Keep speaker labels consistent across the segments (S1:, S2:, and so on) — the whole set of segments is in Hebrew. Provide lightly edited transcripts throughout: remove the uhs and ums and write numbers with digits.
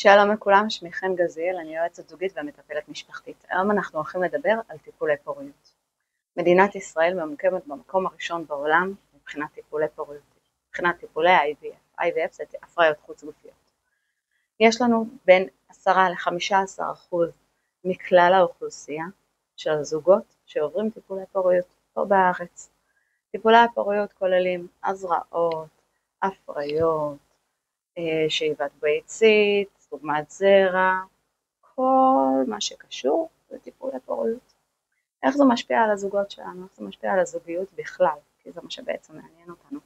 S1: שלום לכולם, שמי חן גזיאל, אני יועצת זוגית ומטפלת משפחתית. היום אנחנו הולכים לדבר על טיפולי פוריות. מדינת ישראל ממוקמת במקום הראשון בעולם מבחינת טיפולי פוריות, מבחינת טיפולי IVF. IVF זה הפריות חוץ גופיות. יש לנו בין 10 ל-15% מכלל האוכלוסייה של הזוגות שעוברים טיפולי פוריות פה בארץ. טיפולי הפוריות כוללים הזרעות, הפריות, שאיבת ביצית, תרומת זרע, כל מה שקשור לטיפולי פוריות. איך זה משפיע על הזוגות שלנו, איך זה משפיע על הזוגיות בכלל, כי זה מה שבעצם מעניין אותנו.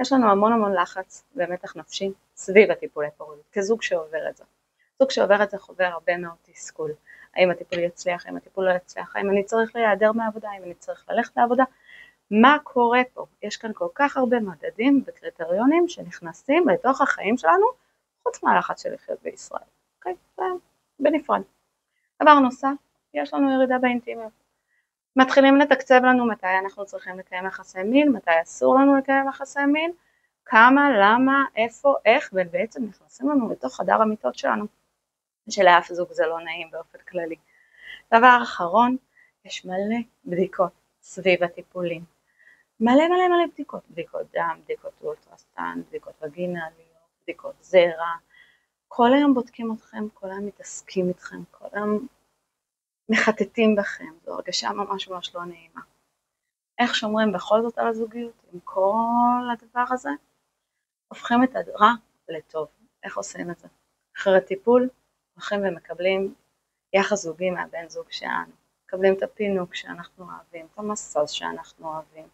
S1: יש לנו המון לחץ ומתח נפשי סביב הטיפולי פוריות, כזוג שעובר את זה. זוג שעובר את זה חובר הרבה מאוד תסכול. האם הטיפול יצליח, האם הטיפול לא יצליח, האם אני צריך להיעדר מהעבודה, האם אני צריך ללכת לעבודה. מה קורה פה? יש כאן כל כך הרבה מדדים וקריטריונים שנכנסים לתוך החיים שלנו, חוץ מהלחץ של לחיות בישראל. אוקיי? זה בנפרד. דבר נוסף, יש לנו ירידה באינטימיות. מתחילים לתקצב לנו מתי אנחנו צריכים לקיים יחסי מין, מתי אסור לנו לקיים יחסי מין, כמה, למה, איפה, איך, ובעצם נכנסים לנו לתוך חדר המיטות שלנו, שלאף זוג זה לא נעים באופן כללי. דבר אחרון, יש מלא בדיקות סביב הטיפולים. מלא בדיקות, בדיקות דם, בדיקות אולטרסאונד, בדיקות וגינליות, בדיקות זרע. כל היום בודקים אתכם, כל היום מתעסקים איתכם, כל היום מחטטים בכם, זו הרגשה ממש לא נעימה. איך שומרים בכל זאת על הזוגיות עם כל הדבר הזה? הופכים את הרע לטוב. איך עושים את זה? אחרי טיפול, הולכים ומקבלים יחס זוגי מהבן זוג שלנו. מקבלים את הפינוק שאנחנו אוהבים, את המסוז שאנחנו אוהבים,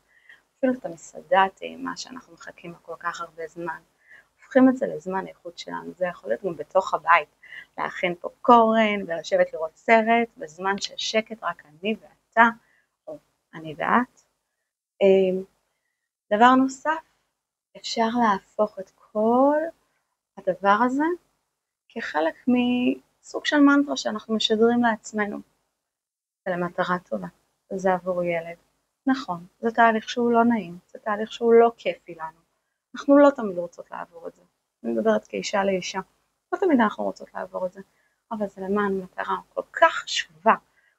S1: אפילו את המסעדה הטעימה שאנחנו מחכים כל כך הרבה זמן. הופכים את זה לזמן איכות שלנו. זה יכול להיות גם בתוך הבית, להכין פופקורן ולשבת לראות סרט בזמן של שקט, רק אני ואתה, או אני ואת. דבר נוסף, אפשר להפוך את כל הדבר הזה כחלק מסוג של מנטרה שאנחנו משדרים לעצמנו. ולמטרה טובה, זה עבור ילד. נכון, זה תהליך שהוא לא נעים, זה תהליך שהוא לא כיפי לנו. אנחנו לא תמיד רוצות לעבור את זה. אני מדברת כאישה לאישה. לא תמיד אנחנו רוצות לעבור את זה. אבל זה למען מטרה כל כך חשובה,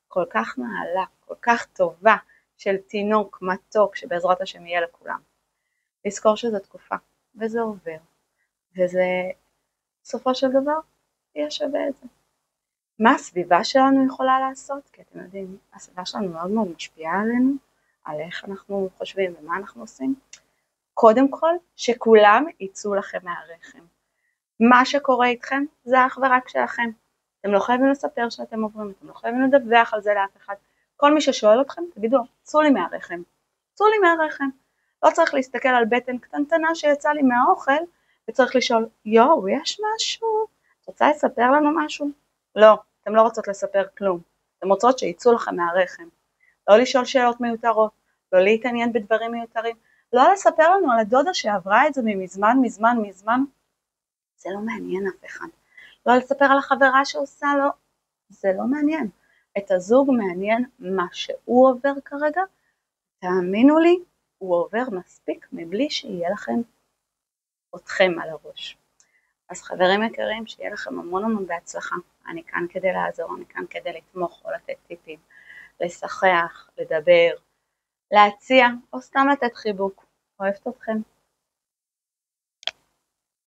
S1: כל כך נעלה, כל כך טובה, של תינוק מתוק שבעזרת השם יהיה לכולם. לזכור שזו תקופה, וזה עובר. וזה, בסופו של דבר, יהיה שווה את זה. מה הסביבה שלנו יכולה לעשות? כי אתם יודעים, הסביבה שלנו מאוד משפיעה עלינו, על איך אנחנו חושבים ומה אנחנו עושים. קודם כל, שכולם יצאו לכם מהרחם. מה שקורה איתכם זה אך ורק שלכם. אתם לא חייבים לספר שאתם עוברים, אתם לא חייבים לדווח על זה לאף אחד. כל מי ששואל אתכם, תגידו, צאו לי מהרחם. צאו לי מהרחם. לא צריך להסתכל על בטן קטנטנה שיצא לי מהאוכל, וצריך לשאול, יואו, יש משהו? את רוצה לספר לנו משהו? לא, אתם לא רוצות לספר כלום. אתם רוצות שיצאו לכם מהרחם. לא לשאול שאלות מיותרות, לא להתעניין בדברים מיותרים, לא לספר לנו על הדודה שעברה את זה מזמן. זה לא מעניין אף אחד. לא לספר על החברה שעושה לו, זה לא מעניין. את הזוג מעניין מה שהוא עובר כרגע, תאמינו לי, הוא עובר מספיק מבלי שיהיה לכם אתכם על הראש. אז חברים יקרים, שיהיה לכם המון בהצלחה. אני כאן כדי לעזור, אני כאן כדי לתמוך או לתת טיפים, לשחח, לדבר, להציע או סתם לתת חיבוק. אוהבת אתכם.